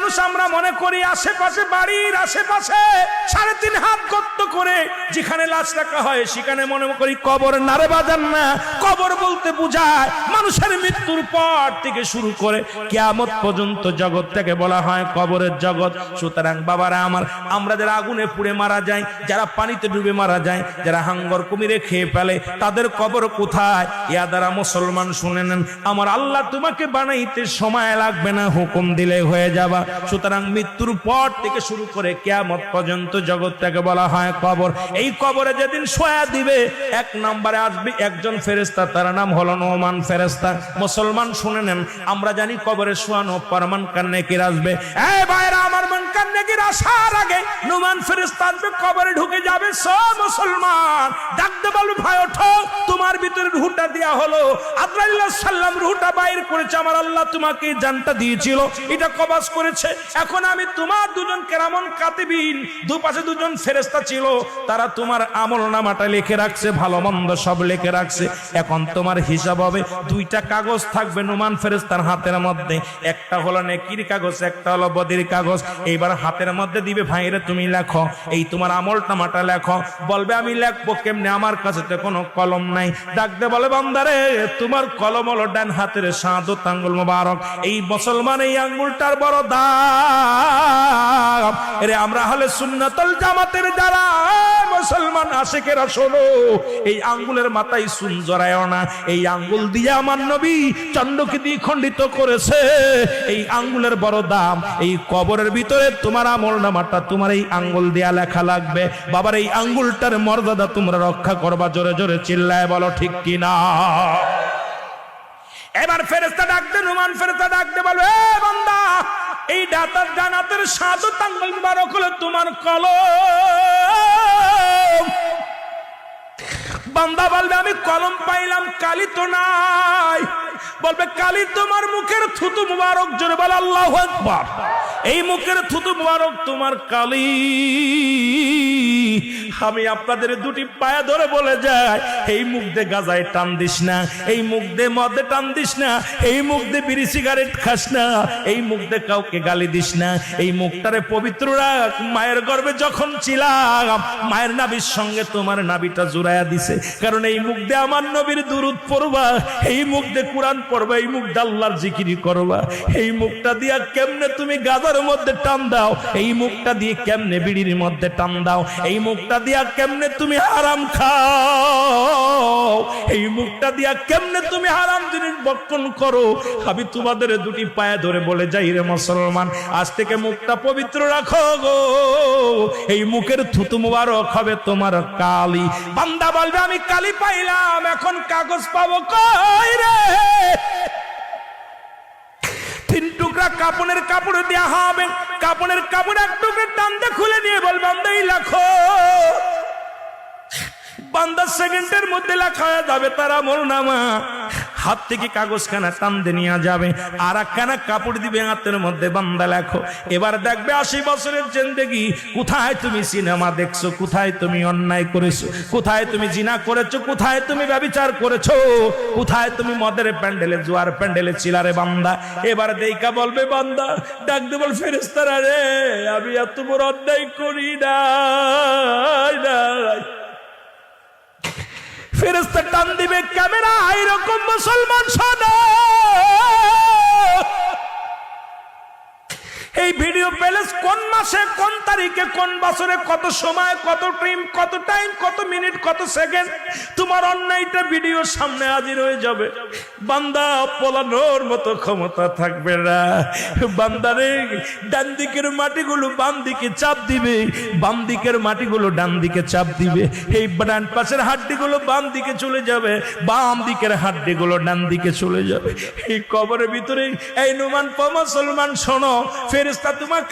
মানুষ আমরা মনে করি আশেপাশে, বাড়ির আশেপাশে 3.5 হাত গর্ত করে যেখানে লাশ রাখা হয় সেখানে মনে করি কবর। নারে বাজান না, কবর বলতে বোঝায় মানুষের মৃত্যুর পর থেকে শুরু করে কিয়ামত পর্যন্ত জগৎটাকে বলা হয় কবরের জগৎ। সুতরাং বাবারা আমার, আমরা যারা আগুনে পুড়ে মারা যায়, যারা পানিতে ডুবে মারা যায়, যারা হাঙ্গর কুমিরে খেয়ে ফেলে, তাদের কবর কোথায়? ইয়া দ্বারা মুসলমান শুনে নেন, আমার আল্লাহ তোমাকে বানাইতে সময় লাগবে না, হুকুম দিলে হয়ে যাবা। সুতরাং মৃত্যুর পর থেকে শুরু করে কিয়ামত পর্যন্ত জগৎটাকে বলা হয় কবর। এই কবরে যেদিন শোয়া দিবে, 1 নম্বরে আসবে একজন ফেরেশতা, তার নাম হলো নোমান ফেরেশতা। মুসলমান শুনে নেন, আমরা জানি কবরে শোয়ানো পরমান কান্নেকির আসবে। এই ভাইরা আমার, মান কান্নেকির আসার আগে নোমান ফেরেশতা আসবে, কবরে ঢুকে যাবে। সব মুসলমান ডাকতে বলবে, ভাই ওঠো, তোমার ভিতরে রূহটা দেয়া হলো। আজরাইল সাল্লাম রূহটা বাইর করেছে, আমার আল্লাহ তোমাকে জানটা দিয়েছিল, এটা কবজ করেছে। এখন আমি তোমার দুজন কেরামন কাতিবিন, দুপাশে দুজন ফেরেশতা ছিল, তারা তোমার আমলনামাটা লিখে রাখছে, ভালো মন্দ সব লিখে রাখছে। এখন তোমার হিসাব হবে, 2টা কাগজ থাকবে নোমান ফেরেশতার হাতের মধ্যে, একটা হলো নেকির কাগজ, একটা হলো বদির কাগজ। এইবার হাতের মধ্যে দিবে, ভাইরে তুমি লেখো, এই তোমার আমলনামাটা লেখো। বলবে আমি লিখবো কেমনে, আমার কাছে তো কোনো কলম নাই। ডাকতে বলে, বান্দারে তোমার কলম হলো ডান হাতের শাহাদাত আঙ্গুল মোবারক। এই মুসলমান এই আঙ্গুলটার বড় দাম। এরে আমরা হলে সুন্নাতুল জামাতের যারা মুসলমান আশিকেরা, শোনো, এই আঙ্গুলের মাথায় সুন জড়ায়ও না। এই আঙ্গুল দিয়ে আমার নবী চন্দ্রকে দিয়ে খণ্ডিত করেছে। এই আঙ্গুলের বড় দাম। এই কবরের ভিতরে তোমার আমলনামাটা তোমার এই আঙ্গুল দিয়া লেখা লাগবে। বাবার এই আঙ্গুলটার মর্যাদা তোমরা রক্ষা করবা। জোরে জোরে চিল্লায় বলো ঠিক কিনা। এবার ফেরেশতা ডাকতে, নোমান ফেরেশতা ডাকতে বলবে, এ বান্দা, এই ডান হাতের শাহাদাত আঙ্গুল মোবারক হলো তোমার কলম। বান্দা বলবে, আমি কলম পাইলাম, কালি তো নাই। বলবে, কালি তোমার মুখের থুতু মুবারক। জোরে বল আল্লাহু আকবার। এই মুখের থুতু মুবারক তোমার কালি। আমি আপনাদের 2টি পায়ে ধরে বলে যাই, এই মুখ দিয়ে গাজায় টান দিস না, এই মুখ দিয়ে মদে টান দিস না, এই মুখ দিয়ে বিড়ি সিগারেট খাস না, এই মুখ দিয়ে কাউকে গালি দিস না। এই মুখটারে পবিত্র রাখ। মায়ের গর্ভে যখন ছিলাম, মায়ের নাভির সঙ্গে তোমার নাভিটা জুড়াইয়া দিছে, কারণ এই মুখ দিয়ে আমার নবীর দুরূদ পড়বা, এই মুখ দিয়ে কোরআন পড়বা, এই মুখ দিয়ে আল্লাহর জিকির করবা। এই মুখটা দিয়া কেমনে তুমি গাজার মধ্যে টান দাও, এই মুখটা দিয়ে কেমনে বিড়ির মধ্যে টান দাও, এই মুখটা দিয়া কেমনে তুমি হারাম খাও, এই মুখটা দিয়া কেমনে তুমি হারাম জিনিস ভক্ষণ করো। আমি তোমাদের 2টি পায়ে ধরে বলে যাই রে মুসলমান, আজ থেকে মুখটা পবিত্র রাখো গো। এই মুখের থুতু মুবারক হবে তোমার কালি। বান্দা বলবে, আমি কালি পাইলাম, এখন কাগজ পাবো কই রে? 3 টুকরা কাপড়ের কাপড় দেয়া হবে। কাপড়ের কাপড় 1 টুকরা টান দিয়ে খুলে নিয়ে বল, বান্দা এই লেখো। বান্দা সেকেন্ডের মধ্যে লেখা হয়ে যাবে তার আমলনামা। হাত থেকে কাগজখানা টান দিয়ে নিয়ে যাবে, আর একখানা কাপড় দিবে হাতের মধ্যে, বান্দা লেখো। এবার দেখবে 80 বছরের জিন্দেগি, কোথায় তুমি সিনেমা দেখছো, কোথায় তুমি অন্যায় করেছো, কোথায় তুমি জিনা করেছো, কোথায় তুমি ব্যভিচার করেছো, কোথায় তুমি মদের প্যান্ডেলে, জুয়ার প্যান্ডেলে ছিলারে বান্দা। এবার দেইকা বলবে বান্দা, ডাক দে বল, ফেরেশতারা রে, আমি এত বড় অন্যায় করি না। ফেরেশতা টান দিবে ক্যামেরা, এরকম মুসলমান শোনো, এই ভিডিও প্যালেস কোন মাসে, কোন তারিখে, কোন বছরে, কত সময়, কত টাইম, কত মিনিট, কত সেকেন্ড, তোমার অন্যায়টা ভিডিওর সামনে হাজির হয়ে যাবে। বান্দা পলানোর মতো ক্ষমতা থাকবে না। বান্দারে ডান দিকের মাটিগুলো বাম দিকে চাপ দিবে, বাম দিকের মাটিগুলো ডান দিকে চাপ দিবে। এই ডান পাশের হাড্ডিগুলো বাম দিকে চলে যাবে, বাম দিকের হাড্ডিগুলো ডান দিকে চলে যাবে। এই কবরের ভিতরে এই নুমান মুসলমান শোনো, ফেরেশতা তোমার